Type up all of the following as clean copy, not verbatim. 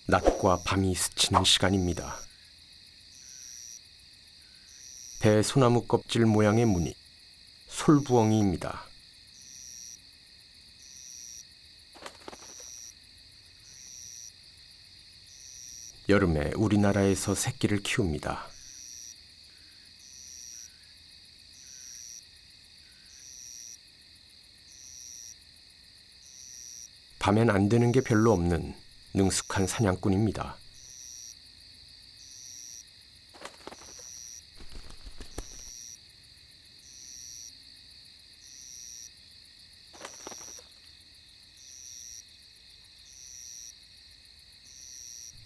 낮과 밤이 스치는 시간입니다. 대소나무 껍질 모양의 무늬, 솔부엉이입니다. 여름에 우리나라에서 새끼를 키웁니다. 밤엔 안 되는 게 별로 없는 능숙한 사냥꾼입니다.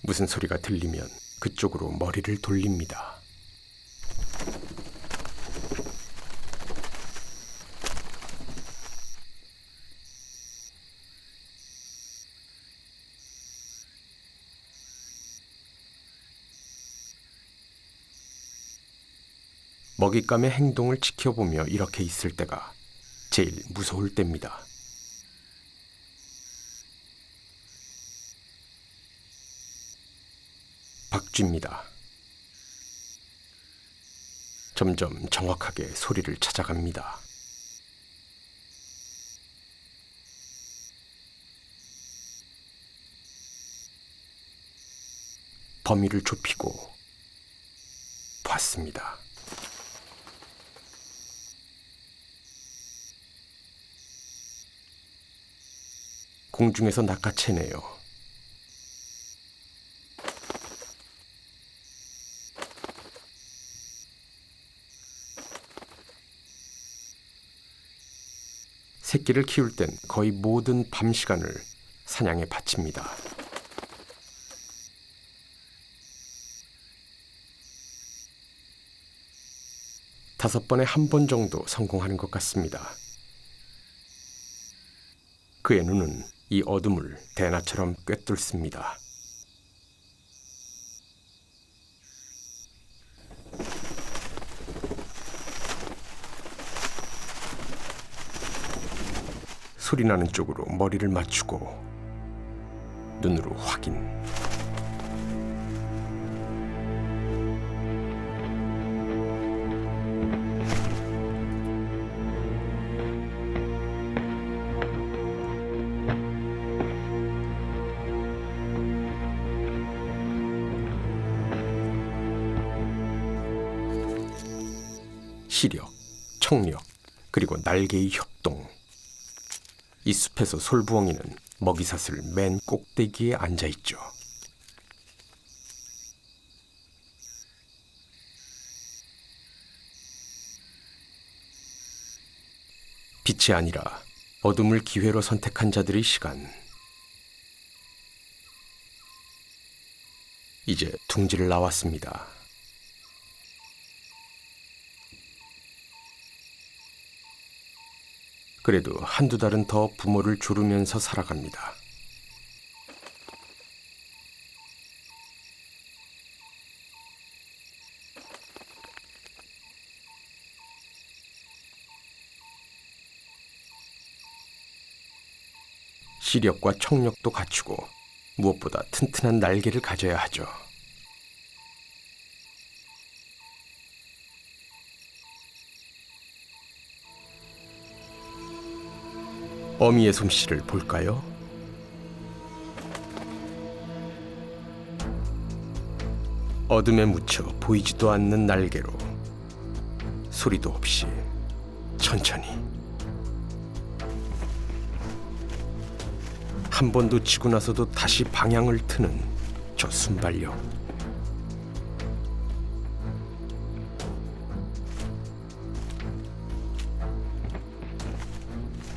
무슨 소리가 들리면 그쪽으로 머리를 돌립니다. 먹잇감의 행동을 지켜보며 이렇게 있을 때가 제일 무서울 때입니다. 박쥐입니다. 점점 정확하게 소리를 찾아갑니다. 범위를 좁히고 봤습니다. 공중에서 낚아채네요. 새끼를 키울 땐 거의 모든 밤 시간을 사냥에 바칩니다. 다섯 번에 한 번 정도 성공하는 것 같습니다. 그의 눈은 이 어둠을 대나처럼 꿰뚫습니다. 소리나는 쪽으로 머리를 맞추고 눈으로 확인. 시력, 청력, 그리고 날개의 협동. 이 숲에서 솔부엉이는 먹이사슬 맨 꼭대기에 앉아있죠. 빛이 아니라 어둠을 기회로 선택한 자들의 시간. 이제 둥지를 나왔습니다. 그래도 한두 달은 더 부모를 조르면서 살아갑니다. 시력과 청력도 갖추고 무엇보다 튼튼한 날개를 가져야 하죠. 어미의 솜씨를 볼까요? 어둠에 묻혀 보이지도 않는 날개로 소리도 없이 천천히 한 번 놓치고 나서도 다시 방향을 트는 저 순발력.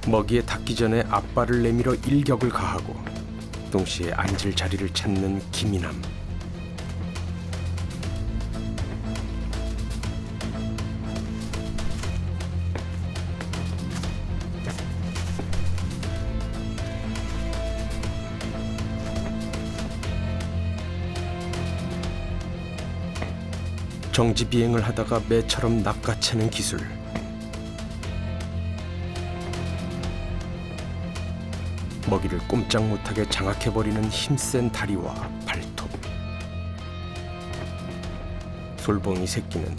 먹이에 닿기 전에 앞발을 내밀어 일격을 가하고 동시에 앉을 자리를 찾는 기민함. 정지 비행을 하다가 매처럼 낚아채는 기술. 먹이를 꼼짝 못하게 장악해버리는 힘센 다리와 발. 솔봉이 새끼는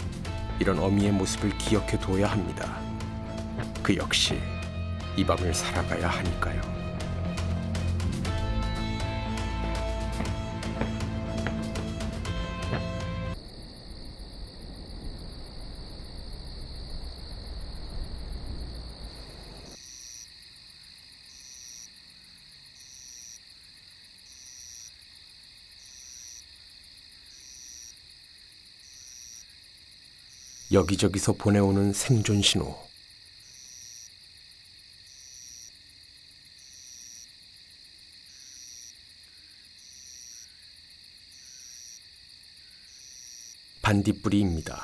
이런 어미의 모습을 기억해 둬야 합니다. 그 역시 이 밤을 살아가야 하니까요. 여기저기서 보내오는 생존 신호. 반딧불이입니다.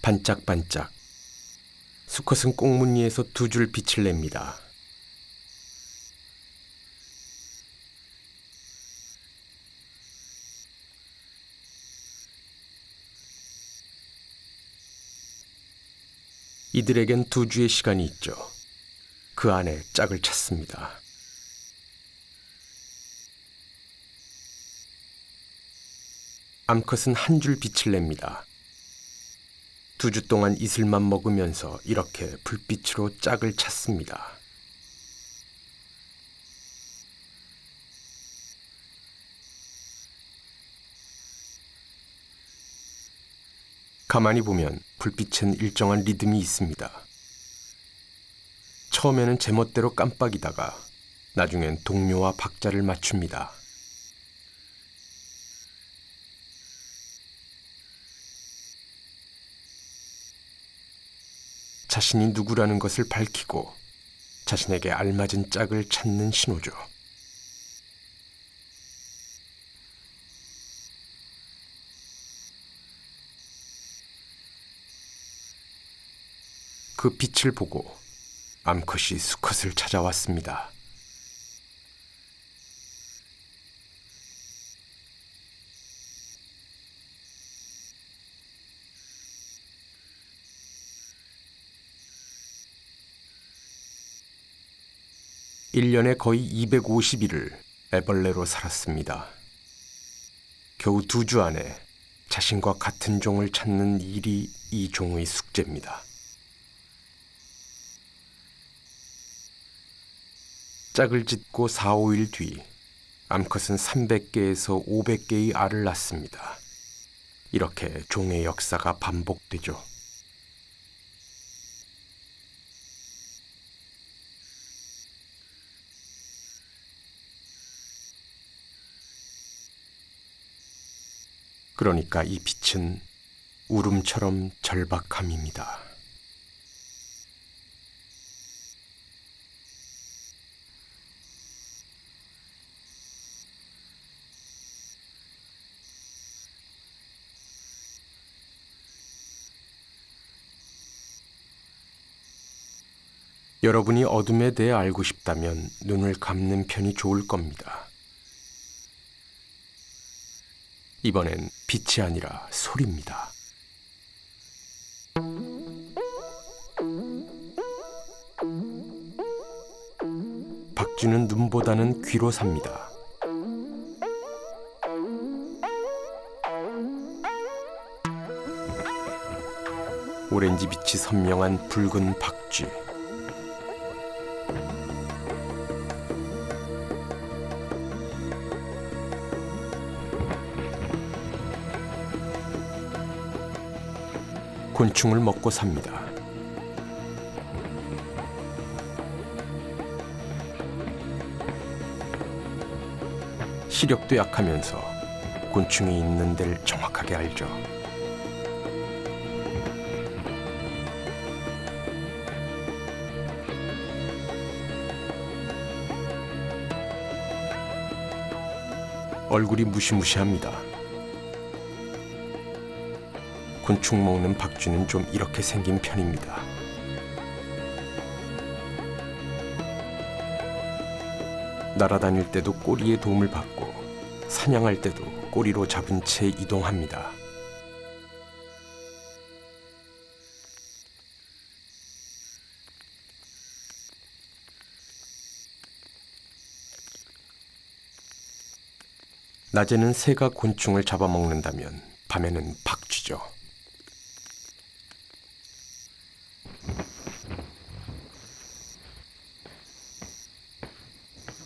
반짝반짝. 수컷은 꽁무니에서 두 줄 빛을 냅니다. 이들에겐 두 주의 시간이 있죠. 그 안에 짝을 찾습니다. 암컷은 한 줄 빛을 냅니다. 두 주 동안 이슬만 먹으면서 이렇게 불빛으로 짝을 찾습니다. 가만히 보면 불빛엔 일정한 리듬이 있습니다. 처음에는 제멋대로 깜빡이다가 나중엔 동료와 박자를 맞춥니다. 자신이 누구라는 것을 밝히고 자신에게 알맞은 짝을 찾는 신호죠. 그 빛을 보고 암컷이 수컷을 찾아왔습니다. (1년에) 거의 250일을 애벌레로 살았습니다. 겨우 2주 안에 자신과 같은 종을 찾는 일이 이 종의 숙제입니다. 짝을 짓고 4, 5일 뒤 암컷은 300개에서 500개의 알을 낳습니다. 이렇게 종의 역사가 반복되죠. 그러니까 이 빛은 울음처럼 절박함입니다. 여러분이 어둠에 대해 알고 싶다면 눈을 감는 편이 좋을 겁니다. 이번엔 빛이 아니라 소리입니다. 박쥐는 눈보다는 귀로 삽니다. 오렌지 빛이 선명한 붉은 박쥐. 곤충을 먹고 삽니다. 시력도 약하면서 곤충이 있는 데를 정확하게 알죠. 얼굴이 무시무시합니다. 곤충 먹는 박쥐는 좀 이렇게 생긴 편입니다. 날아다닐 때도 꼬리의 도움을 받고 사냥할 때도 꼬리로 잡은 채 이동합니다. 낮에는 새가 곤충을 잡아먹는다면 밤에는 박쥐죠.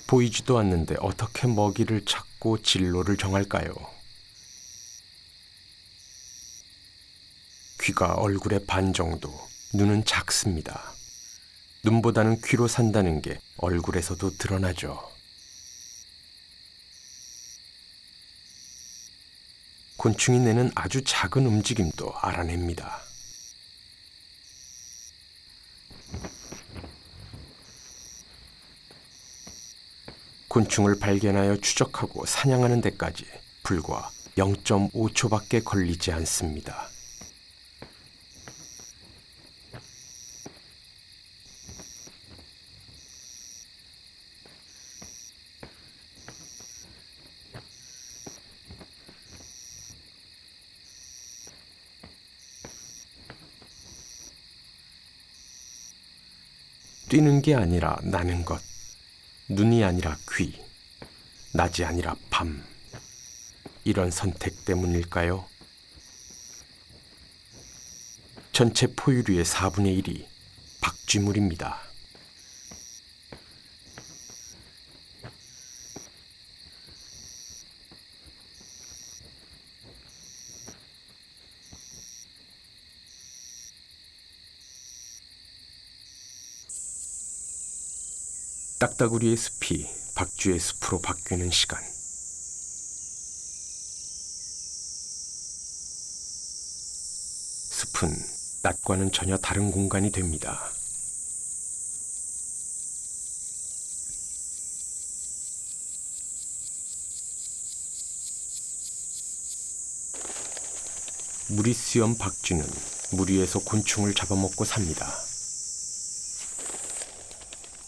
보이지도 않는데 어떻게 먹이를 찾고 진로를 정할까요? 귀가 얼굴의 반 정도, 눈은 작습니다. 눈보다는 귀로 산다는 게 얼굴에서도 드러나죠. 곤충이 내는 아주 작은 움직임도 알아냅니다. 곤충을 발견하여 추적하고 사냥하는 데까지 불과 0.5초밖에 걸리지 않습니다. 뛰는 게 아니라 나는 것, 눈이 아니라 귀, 낮이 아니라 밤, 이런 선택 때문일까요? 전체 포유류의 4분의 1이 박쥐물입니다. 딱따구리의 숲이 박쥐의 숲으로 바뀌는 시간. 숲은 낮과는 전혀 다른 공간이 됩니다. 무리수염 박쥐는 물 위에서 곤충을 잡아먹고 삽니다.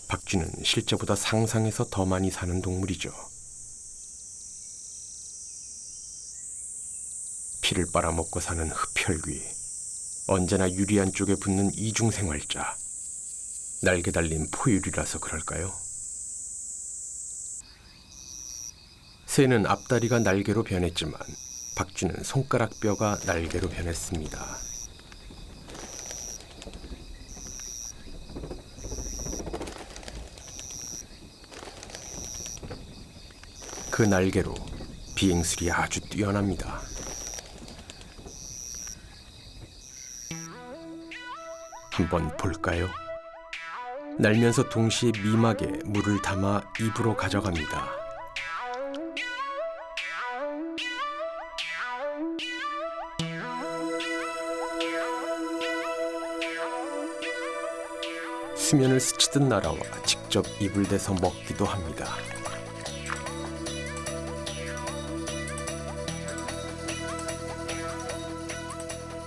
박쥐는 실제보다 상상에서 더 많이 사는 동물이죠. 피를 빨아먹고 사는 흡혈귀, 언제나 유리한 쪽에 붙는 이중생활자, 날개 달린 포유류라서 그럴까요? 새는 앞다리가 날개로 변했지만 박쥐는 손가락 뼈가 날개로 변했습니다. 그 날개로 비행술이 아주 뛰어납니다. 한번 볼까요? 날면서 동시에 미막에 물을 담아 입으로 가져갑니다. 수면을 스치듯 날아와 직접 입을 대서 먹기도 합니다.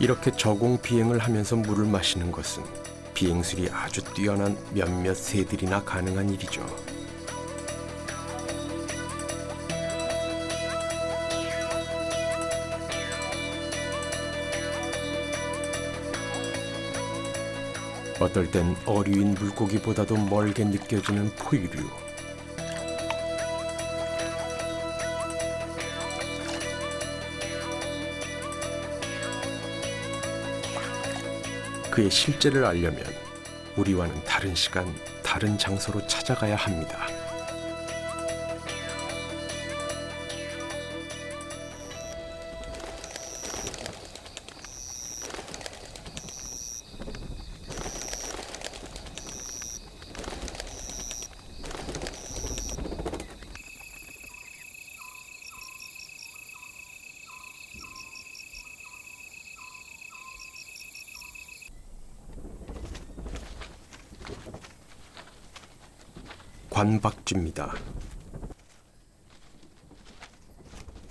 이렇게 저공 비행을 하면서 물을 마시는 것은 비행술이 아주 뛰어난 몇몇 새들이나 가능한 일이죠. 어떨 땐 어류인 물고기보다도 멀게 느껴지는 포유류. 그의 실제를 알려면 우리와는 다른 시간, 다른 장소로 찾아가야 합니다. 관박쥐입니다.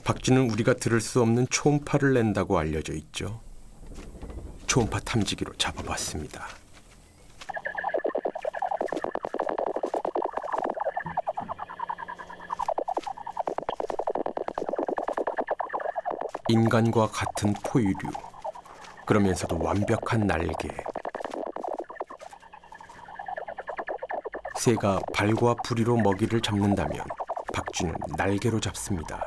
박쥐는 우리가 들을 수 없는 초음파를 낸다고 알려져 있죠. 초음파 탐지기로 잡아봤습니다. 인간과 같은 포유류, 그러면서도 완벽한 날개. 새가 발과 부리로 먹이를 잡는다면 박쥐는 날개로 잡습니다.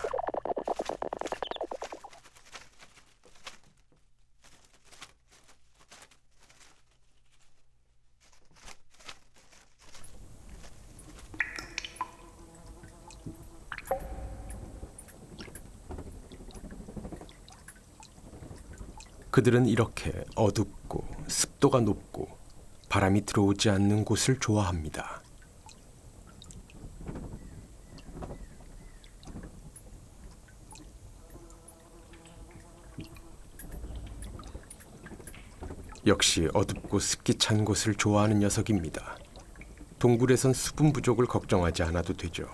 그들은 이렇게 어둡고 습도가 높고 바람이 들어오지 않는 곳을 좋아합니다. 역시 어둡고 습기 찬 곳을 좋아하는 녀석입니다. 동굴에선 수분 부족을 걱정하지 않아도 되죠.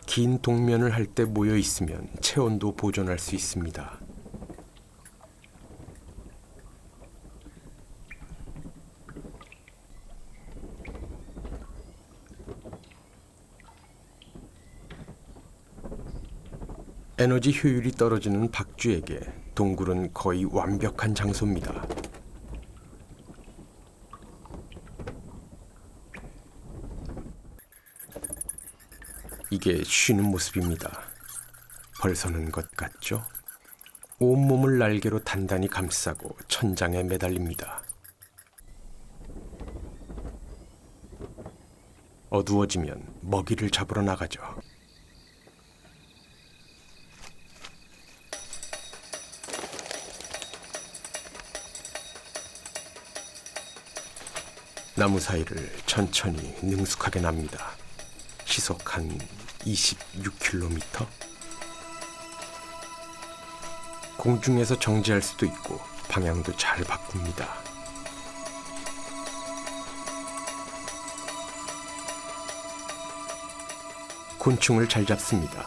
긴 동면을 할 때 모여 있으면 체온도 보존할 수 있습니다. 에너지 효율이 떨어지는 박쥐에게 동굴은 거의 완벽한 장소입니다. 이게 쉬는 모습입니다. 벌서는 것 같죠? 온몸을 날개로 단단히 감싸고 천장에 매달립니다. 어두워지면 먹이를 잡으러 나가죠. 나무 사이를 천천히 능숙하게 납니다. 시속 한 26km? 공중에서 정지할 수도 있고 방향도 잘 바꿉니다. 곤충을 잘 잡습니다.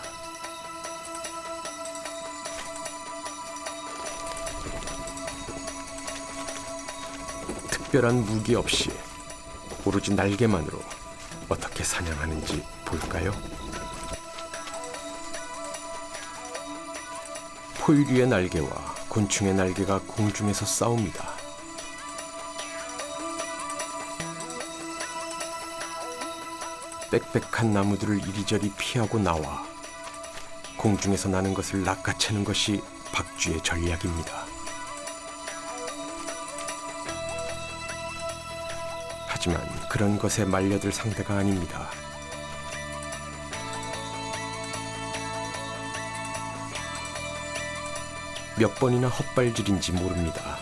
특별한 무기 없이 오로지 날개만으로 어떻게 사냥하는지 볼까요? 포유류의 날개와 곤충의 날개가 공중에서 싸웁니다. 빽빽한 나무들을 이리저리 피하고 나와 공중에서 나는 것을 낚아채는 것이 박쥐의 전략입니다. 하지만 그런 것에 말려들 상대가 아닙니다. 몇 번이나 헛발질인지 모릅니다.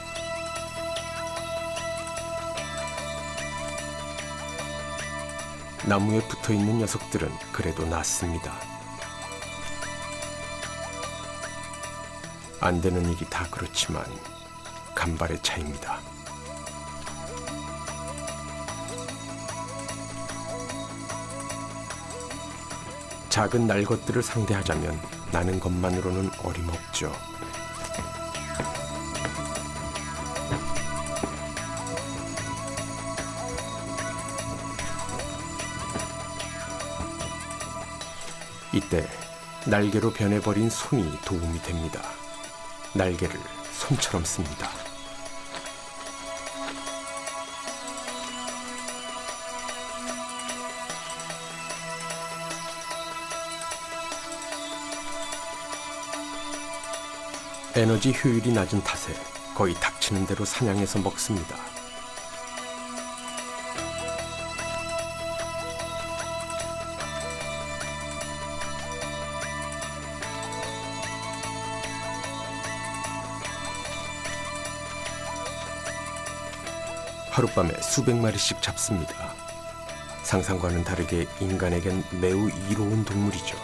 나무에 붙어있는 녀석들은 그래도 낫습니다. 안 되는 일이 다 그렇지만 간발의 차이입니다. 작은 날 것들을 상대하자면 나는 것만으로는 어림없죠. 이때 날개로 변해버린 손이 도움이 됩니다. 날개를 손처럼 씁니다. 에너지 효율이 낮은 탓에 거의 닥치는 대로 사냥해서 먹습니다. 하룻밤에 수백 마리씩 잡습니다. 상상과는 다르게 인간에겐 매우 이로운 동물이죠.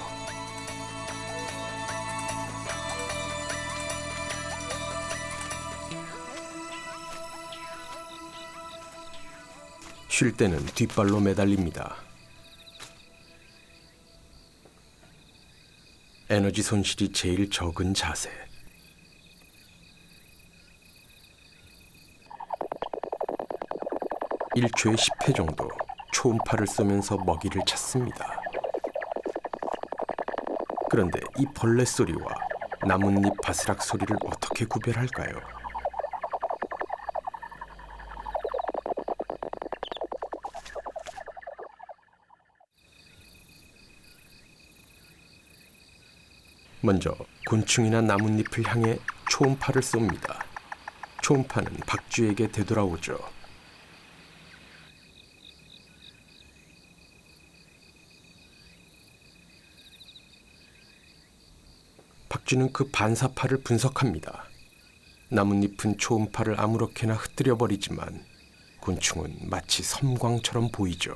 쉴 때는 뒷발로 매달립니다. 에너지 손실이 제일 적은 자세. 일초에 10회 정도 초음파를 쏘면서 먹이를 찾습니다. 그런데 이 벌레 소리와 나뭇잎 바스락 소리를 어떻게 구별할까요? 먼저 곤충이나 나뭇잎을 향해 초음파를 쏩니다. 초음파는 박쥐에게 되돌아오죠. 박쥐는 그 반사파를 분석합니다. 나뭇잎은 초음파를 아무렇게나 흩뜨려 버리지만 곤충은 마치 섬광처럼 보이죠.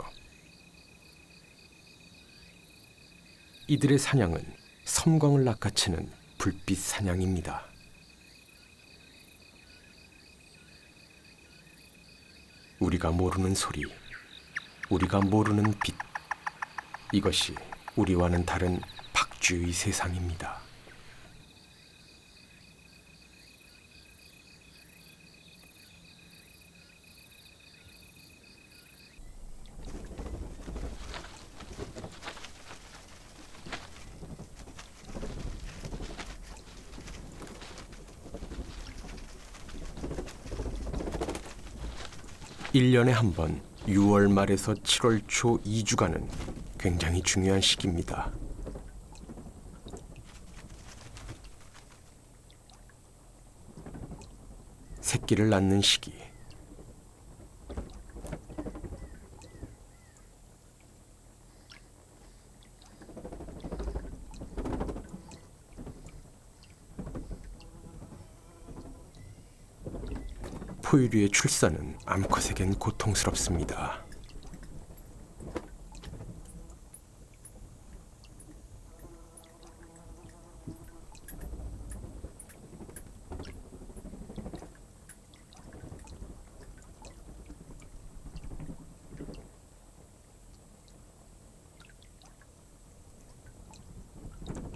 이들의 사냥은 섬광을 낚아채는 불빛 사냥입니다. 우리가 모르는 소리, 우리가 모르는 빛, 이것이 우리와는 다른 박쥐의 세상입니다. 일년에 한 번 6월 말에서 7월 초 2주간은 굉장히 중요한 시기입니다. 새끼를 낳는 시기. 포유류의 출산은 암컷에겐 고통스럽습니다.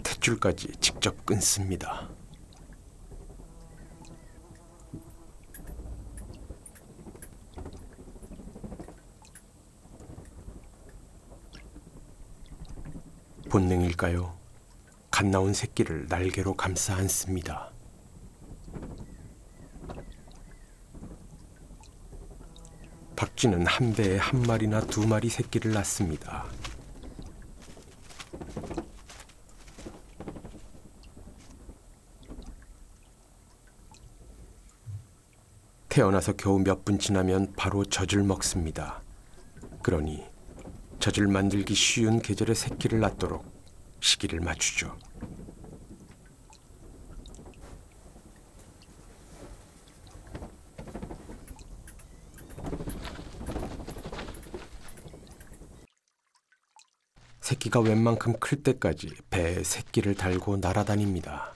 탯줄까지 직접 끊습니다. 본능일까요? 갓 나온 새끼를 날개로 감싸 안습니다. 박쥐는 한 배에 한 마리나 두 마리 새끼를 낳습니다. 태어나서 겨우 몇 분 지나면 바로 젖을 먹습니다. 그러니 젖을 만들기 쉬운 계절에 새끼를 낳도록 시기를 맞추죠. 새끼가 웬만큼 클 때까지 배에 새끼를 달고 날아다닙니다.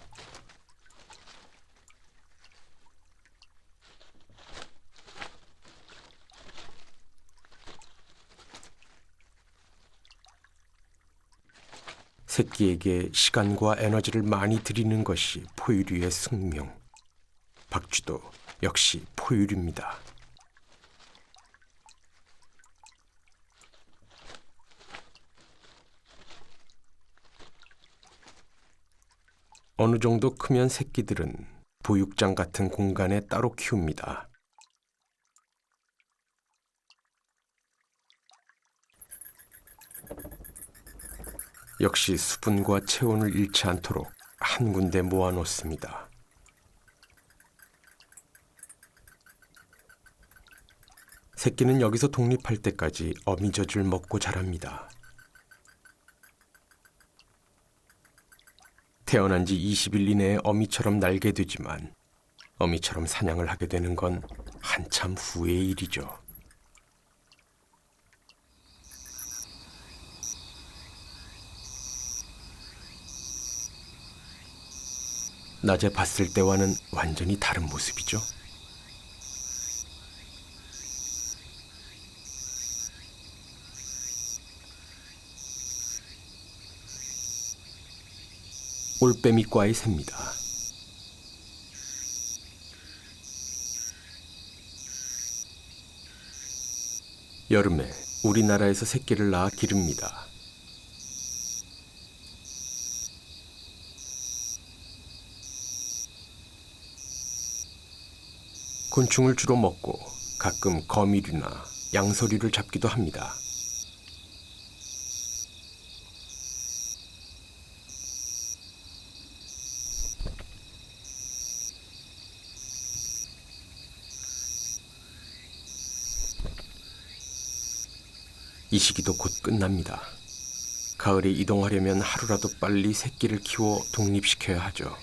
새끼에게 시간과 에너지를 많이 들이는 것이 포유류의 숙명. 박쥐도 역시 포유류입니다. 어느 정도 크면 새끼들은 보육장 같은 공간에 따로 키웁니다. 역시 수분과 체온을 잃지 않도록 한 군데 모아놓습니다. 새끼는 여기서 독립할 때까지 어미젖을 먹고 자랍니다. 태어난 지 20일 이내에 어미처럼 날게 되지만 어미처럼 사냥을 하게 되는 건 한참 후의 일이죠. 낮에 봤을 때와는 완전히 다른 모습이죠. 올빼미과의 새입니다. 여름에 우리나라에서 새끼를 낳아 기릅니다. 곤충을 주로 먹고 가끔 거미류나 양서류를 잡기도 합니다. 이 시기도 곧 끝납니다. 가을에 이동하려면 하루라도 빨리 새끼를 키워 독립시켜야 하죠.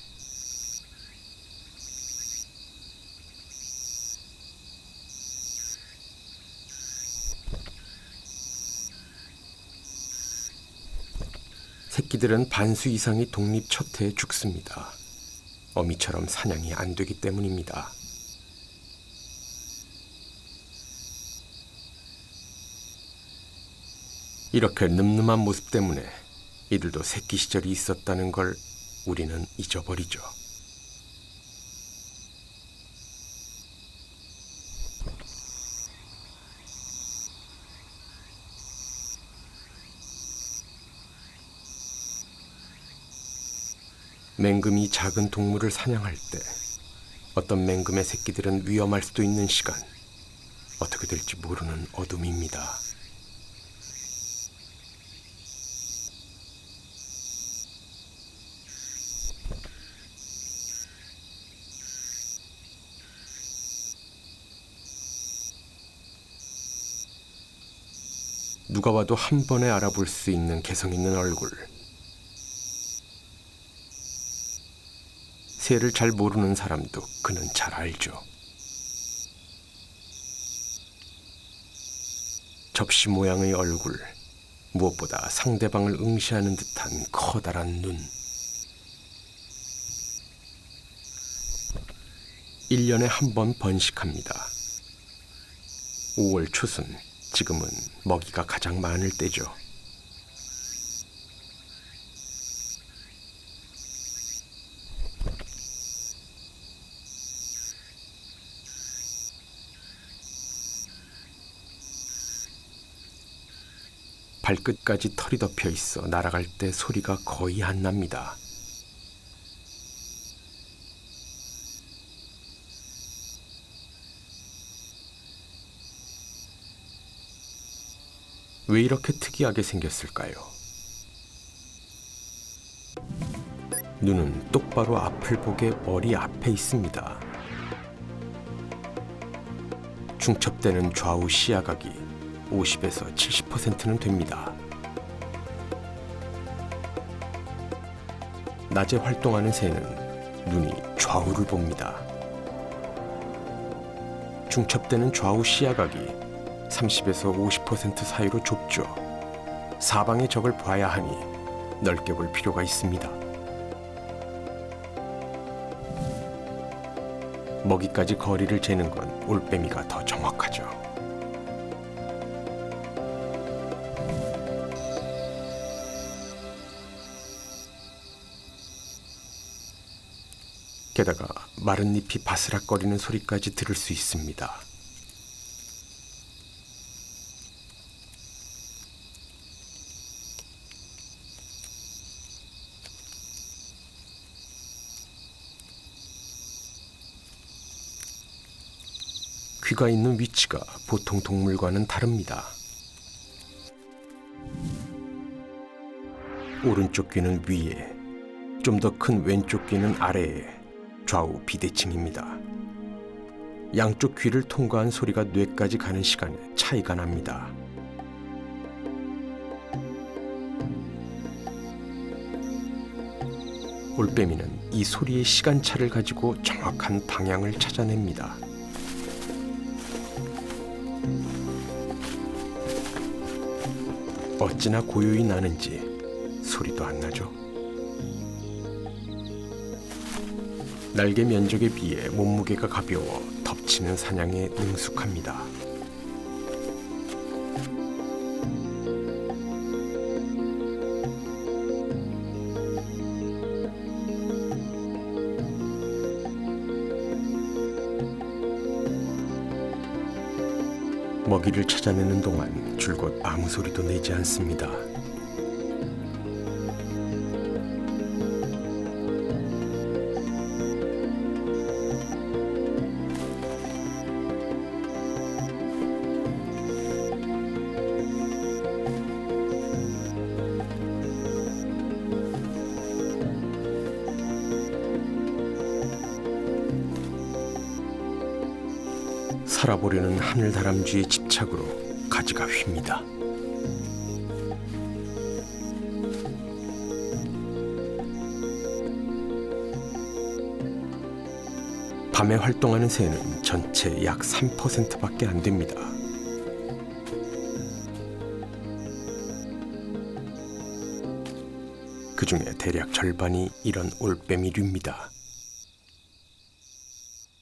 새끼들은 반수 이상이 독립 첫 해에 죽습니다. 어미처럼 사냥이 안 되기 때문입니다. 이렇게 늠름한 모습 때문에 이들도 새끼 시절이 있었다는 걸 우리는 잊어버리죠. 맹금이 작은 동물을 사냥할 때 어떤 맹금의 새끼들은 위험할 수도 있는 시간, 어떻게 될지 모르는 어둠입니다. 누가 와도 한 번에 알아볼 수 있는 개성 있는 얼굴. 새를 잘 모르는 사람도 그는 잘 알죠. 접시 모양의 얼굴, 무엇보다 상대방을 응시하는 듯한 커다란 눈. 1년에 한 번 번식합니다. 5월 초순, 지금은 먹이가 가장 많을 때죠. 발끝까지 털이 덮여 있어 날아갈 때 소리가 거의 안 납니다. 왜 이렇게 특이하게 생겼을까요? 눈은 똑바로 앞을 보게 머리 앞에 있습니다. 중첩되는 좌우 시야각이 50에서 70%는 됩니다. 낮에 활동하는 새는 눈이 좌우를 봅니다. 중첩되는 좌우 시야각이 30에서 50% 사이로 좁죠. 사방의 적을 봐야 하니 넓게 볼 필요가 있습니다. 먹이까지 거리를 재는 건 올빼미가 더 정확하죠. 게다가 마른 잎이 바스락거리는 소리까지 들을 수 있습니다. 귀가 있는 위치가 보통 동물과는 다릅니다. 오른쪽 귀는 위에, 좀 더 큰 왼쪽 귀는 아래에 좌우 비대칭입니다. 양쪽 귀를 통과한 소리가 뇌까지 가는 시간에 차이가 납니다. 올빼미는 이 소리의 시간차를 가지고 정확한 방향을 찾아냅니다. 어찌나 고요히 나는지 소리도 안 나죠. 날개 면적에 비해 몸무게가 가벼워 덮치는 사냥에 능숙합니다. 먹이를 찾아내는 동안 줄곧 아무 소리도 내지 않습니다. 살아보려는 하늘다람쥐의 집착으로 가지가 휩니다. 밤에 활동하는 새는 전체 약 3%밖에 안 됩니다. 그 중에 대략 절반이 이런 올빼미류입니다.